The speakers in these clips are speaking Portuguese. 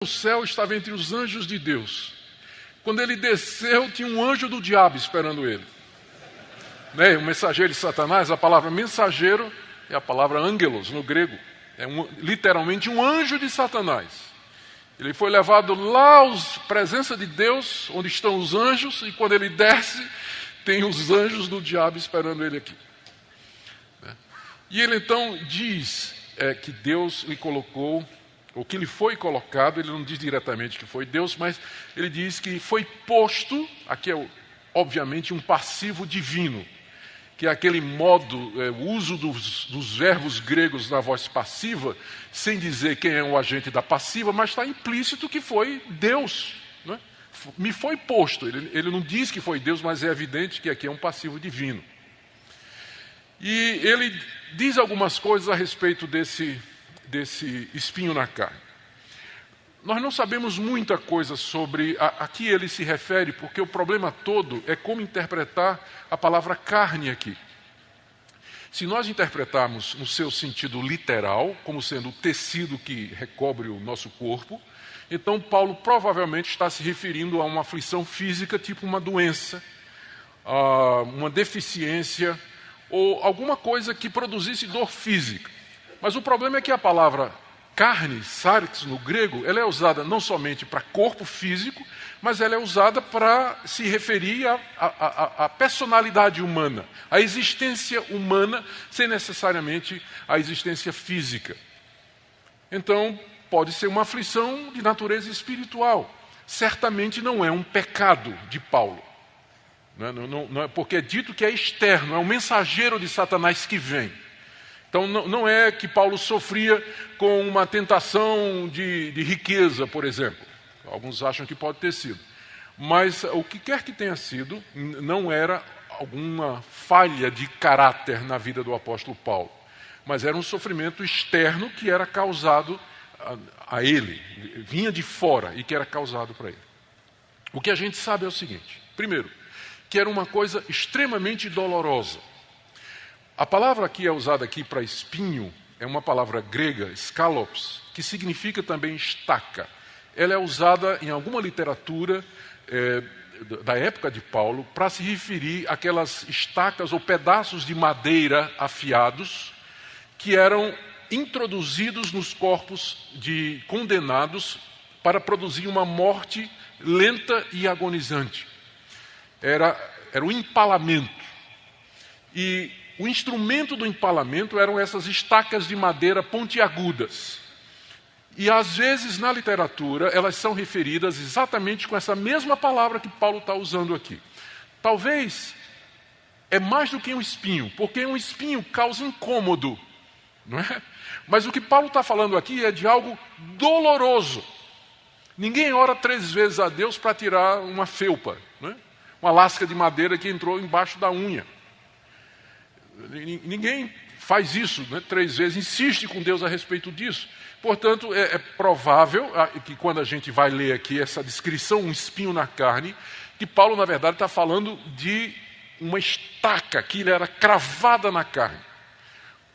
O céu estava entre os anjos de Deus. Quando ele desceu, tinha um anjo do diabo esperando ele. Né? O mensageiro de Satanás, a palavra mensageiro é a palavra angelos no grego. É literalmente um anjo de Satanás. Ele foi levado lá à presença de Deus, onde estão os anjos, e quando ele desce, tem os anjos do diabo esperando ele aqui. E ele então diz que Deus lhe colocou, ou que lhe foi colocado, ele não diz diretamente que foi Deus, mas ele diz que foi posto, aqui é obviamente um passivo divino, que é aquele modo, o uso dos verbos gregos na voz passiva, sem dizer quem é o agente da passiva, mas está implícito que foi Deus. Né? Me foi posto, ele não diz que foi Deus, mas é evidente que aqui é um passivo divino. E ele diz algumas coisas a respeito desse espinho na carne. Nós não sabemos muita coisa sobre a que ele se refere, porque o problema todo é como interpretar a palavra carne aqui. Se nós interpretarmos no seu sentido literal, como sendo o tecido que recobre o nosso corpo, então Paulo provavelmente está se referindo a uma aflição física, tipo uma doença, uma deficiência, ou alguma coisa que produzisse dor física. Mas o problema é que a palavra carne, sarx, no grego, ela é usada não somente para corpo físico, mas ela é usada para se referir à personalidade humana, à existência humana, sem necessariamente a existência física. Então, pode ser uma aflição de natureza espiritual. Certamente não é um pecado de Paulo. Não é porque é dito que é externo, é um mensageiro de Satanás que vem. Então não é que Paulo sofria com uma tentação de riqueza, por exemplo. Alguns acham que pode ter sido. Mas o que quer que tenha sido, não era alguma falha de caráter na vida do apóstolo Paulo. Mas era um sofrimento externo que era causado a ele, vinha de fora e que era causado para ele. O que a gente sabe é o seguinte: primeiro, que era uma coisa extremamente dolorosa. A palavra que é usada aqui para espinho é uma palavra grega, skalops, que significa também estaca. Ela é usada em alguma literatura da época de Paulo para se referir àquelas estacas ou pedaços de madeira afiados que eram introduzidos nos corpos de condenados para produzir uma morte lenta e agonizante. Era o empalamento. E o instrumento do empalamento eram essas estacas de madeira pontiagudas. E às vezes na literatura elas são referidas exatamente com essa mesma palavra que Paulo está usando aqui. Talvez é mais do que um espinho, porque um espinho causa incômodo, não é? Mas o que Paulo está falando aqui é de algo doloroso. Ninguém ora 3 vezes a Deus para tirar uma felpa, não é? Uma lasca de madeira que entrou embaixo da unha. Ninguém faz isso, né, 3 vezes, insiste com Deus a respeito disso. Portanto, é provável que quando a gente vai ler aqui essa descrição, um espinho na carne, que Paulo, na verdade, está falando de uma estaca que lhe era cravada na carne,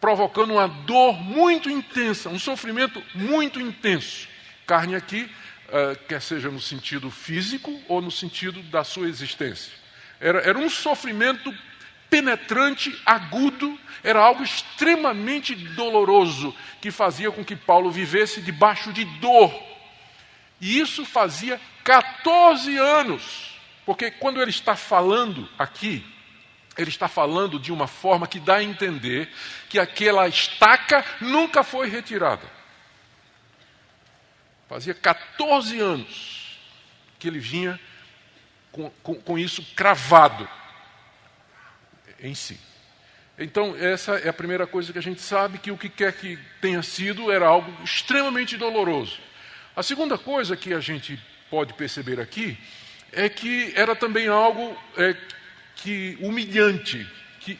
provocando uma dor muito intensa, um sofrimento muito intenso. Carne aqui, quer seja no sentido físico ou no sentido da sua existência. Era um sofrimento penetrante, agudo, era algo extremamente doloroso que fazia com que Paulo vivesse debaixo de dor. E isso fazia 14 anos, porque quando ele está falando aqui, ele está falando de uma forma que dá a entender que aquela estaca nunca foi retirada. Fazia 14 anos que ele vinha com isso cravado em si. Então, essa é a primeira coisa que a gente sabe, que o que quer que tenha sido era algo extremamente doloroso. A segunda coisa que a gente pode perceber aqui é que era também algo humilhante,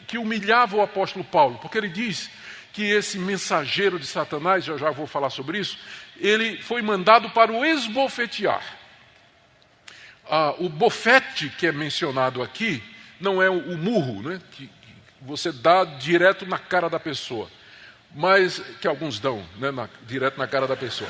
que humilhava o apóstolo Paulo, porque ele diz que esse mensageiro de Satanás, já vou falar sobre isso, ele foi mandado para o esbofetear. O bofete que é mencionado aqui não é o murro, né, que você dá direto na cara da pessoa, mas que alguns dão, né, direto na cara da pessoa.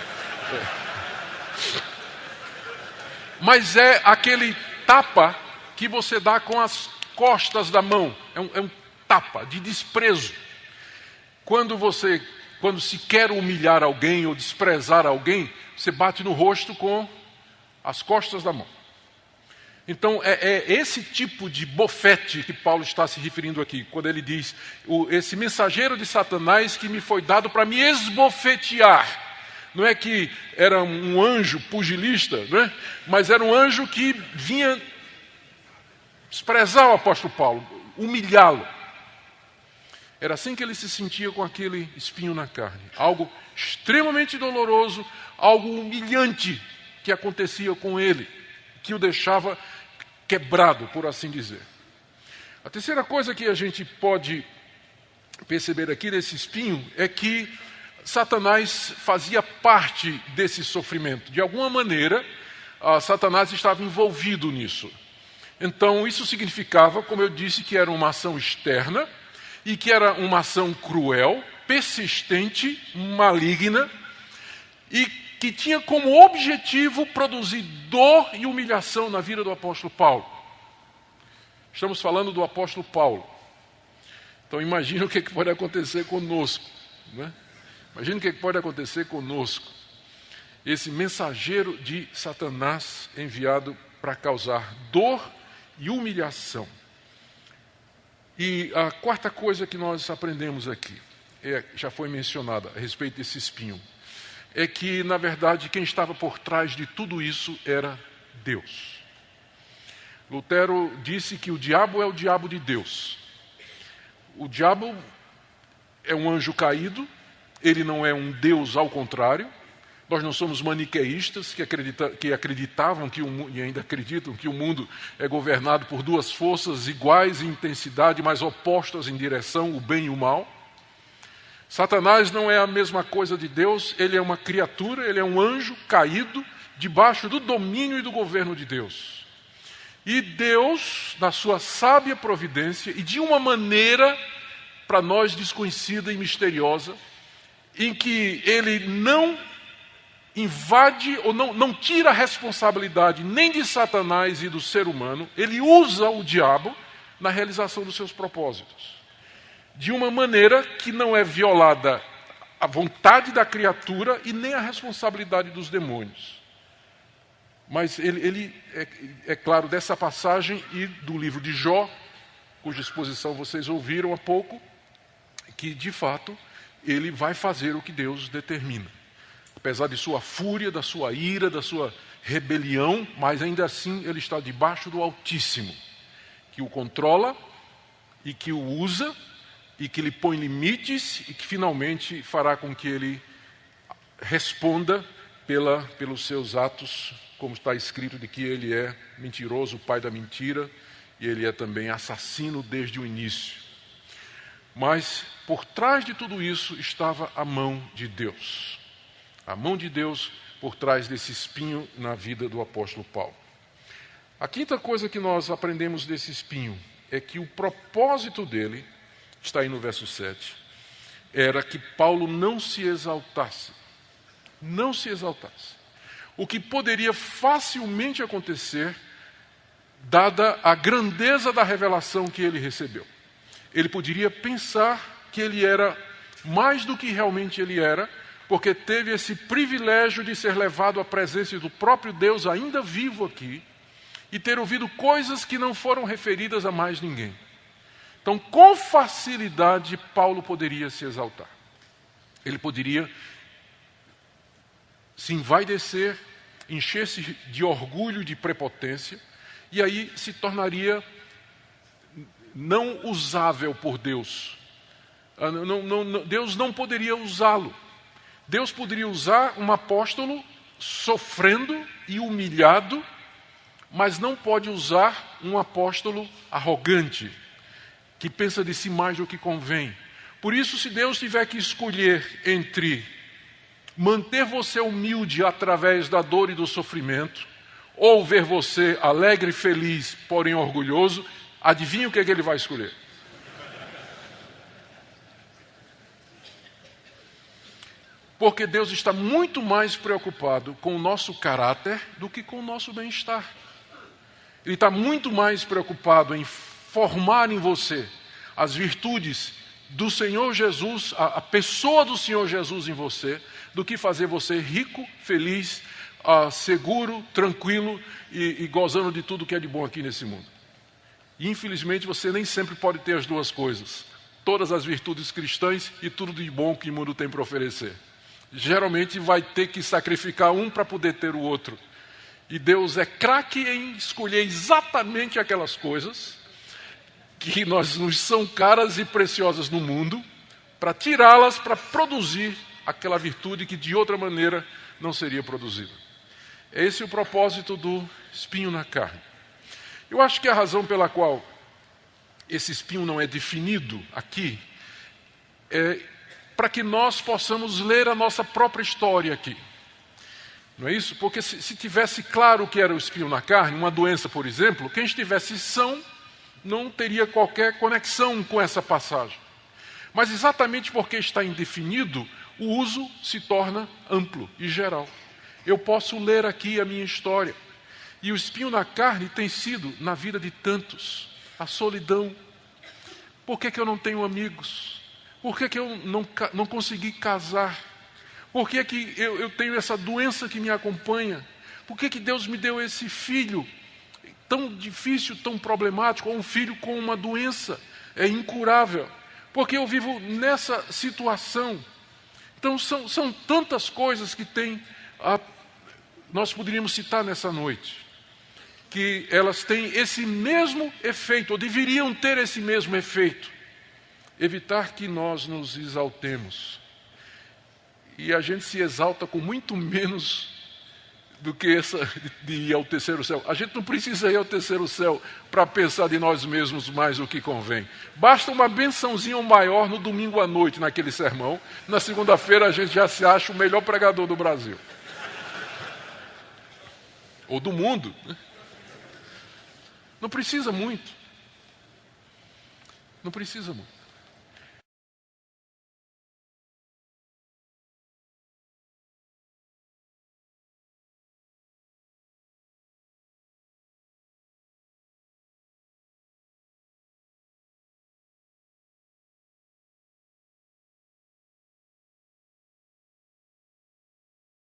mas é aquele tapa que você dá com as costas da mão. É um tapa de desprezo. Quando se quer humilhar alguém ou desprezar alguém, você bate no rosto com as costas da mão. Então, é esse tipo de bofete que Paulo está se referindo aqui, quando ele diz, esse mensageiro de Satanás que me foi dado para me esbofetear. Não é que era um anjo pugilista, não é? Mas era um anjo que vinha desprezar o apóstolo Paulo, humilhá-lo. Era assim que ele se sentia com aquele espinho na carne. Algo extremamente doloroso, algo humilhante que acontecia com ele, que o deixava quebrado, por assim dizer. A terceira coisa que a gente pode perceber aqui desse espinho é que Satanás fazia parte desse sofrimento. De alguma maneira, Satanás estava envolvido nisso. Então, isso significava, como eu disse, que era uma ação externa e que era uma ação cruel, persistente, maligna e que tinha como objetivo produzir dor e humilhação na vida do apóstolo Paulo. Estamos falando do apóstolo Paulo. Então imagina o que pode acontecer conosco. Né? Imagina o que pode acontecer conosco. Esse mensageiro de Satanás enviado para causar dor e humilhação. E a quarta coisa que nós aprendemos aqui, já foi mencionada a respeito desse espinho, é que, na verdade, quem estava por trás de tudo isso era Deus. Lutero disse que o diabo é o diabo de Deus. O diabo é um anjo caído, ele não é um Deus ao contrário. Nós não somos maniqueístas que acreditavam e ainda acreditam que o mundo é governado por duas forças iguais em intensidade, mas opostas em direção, o bem e o mal. Satanás não é a mesma coisa de Deus, ele é uma criatura, ele é um anjo caído debaixo do domínio e do governo de Deus. E Deus, na sua sábia providência, e de uma maneira para nós desconhecida e misteriosa, em que ele não invade ou não tira a responsabilidade nem de Satanás e do ser humano, ele usa o diabo na realização dos seus propósitos. De uma maneira que não é violada a vontade da criatura e nem a responsabilidade dos demônios. Mas ele é claro, dessa passagem e do livro de Jó, cuja exposição vocês ouviram há pouco, que de fato ele vai fazer o que Deus determina. Apesar de sua fúria, da sua ira, da sua rebelião, mas ainda assim ele está debaixo do Altíssimo, que o controla e que o usa, e que lhe põe limites e que finalmente fará com que ele responda pelos seus atos, como está escrito de que ele é mentiroso, o pai da mentira, e ele é também assassino desde o início. Mas por trás de tudo isso estava a mão de Deus. A mão de Deus por trás desse espinho na vida do apóstolo Paulo. A quinta coisa que nós aprendemos desse espinho é que o propósito dele, está aí no verso 7, era que Paulo não se exaltasse. Não se exaltasse. O que poderia facilmente acontecer, dada a grandeza da revelação que ele recebeu. Ele poderia pensar que ele era mais do que realmente ele era, porque teve esse privilégio de ser levado à presença do próprio Deus ainda vivo aqui, e ter ouvido coisas que não foram referidas a mais ninguém. Então, com facilidade, Paulo poderia se exaltar. Ele poderia se envaidecer, encher-se de orgulho e de prepotência, e aí se tornaria não usável por Deus. Deus não poderia usá-lo. Deus poderia usar um apóstolo sofrendo e humilhado, mas não pode usar um apóstolo arrogante, que pensa de si mais do que convém. Por isso, se Deus tiver que escolher entre manter você humilde através da dor e do sofrimento, ou ver você alegre e feliz, porém orgulhoso, adivinha o que ele vai escolher? Porque Deus está muito mais preocupado com o nosso caráter do que com o nosso bem-estar. Ele está muito mais preocupado em formar em você as virtudes do Senhor Jesus, a pessoa do Senhor Jesus em você, do que fazer você rico, feliz, seguro, tranquilo e gozando de tudo que é de bom aqui nesse mundo. E infelizmente você nem sempre pode ter as duas coisas. Todas as virtudes cristãs e tudo de bom que o mundo tem para oferecer. Geralmente vai ter que sacrificar um para poder ter o outro. E Deus é craque em escolher exatamente aquelas coisas que nos são caras e preciosas no mundo, para tirá-las, para produzir aquela virtude que de outra maneira não seria produzida. Esse é o propósito do espinho na carne. Eu acho que a razão pela qual esse espinho não é definido aqui é para que nós possamos ler a nossa própria história aqui. Não é isso? Porque se tivesse claro o que era o espinho na carne, uma doença, por exemplo, quem estivesse são não teria qualquer conexão com essa passagem. Mas exatamente porque está indefinido, o uso se torna amplo e geral. Eu posso ler aqui a minha história. E o espinho na carne tem sido, na vida de tantos, a solidão. Por que eu não tenho amigos? Por que eu não consegui casar? Por que eu tenho essa doença que me acompanha? Por que Deus me deu esse filho tão difícil, tão problemático, ou um filho com uma doença incurável? Porque eu vivo nessa situação. Então são tantas coisas que nós poderíamos citar nessa noite, que elas têm esse mesmo efeito, ou deveriam ter esse mesmo efeito. Evitar que nós nos exaltemos. E a gente se exalta com muito menos do que essa de ir ao terceiro céu. A gente não precisa ir ao terceiro céu para pensar de nós mesmos mais o que convém. Basta uma bençãozinha maior no domingo à noite, naquele sermão. Na segunda-feira a gente já se acha o melhor pregador do Brasil. Ou do mundo. Não precisa muito. Não precisa muito.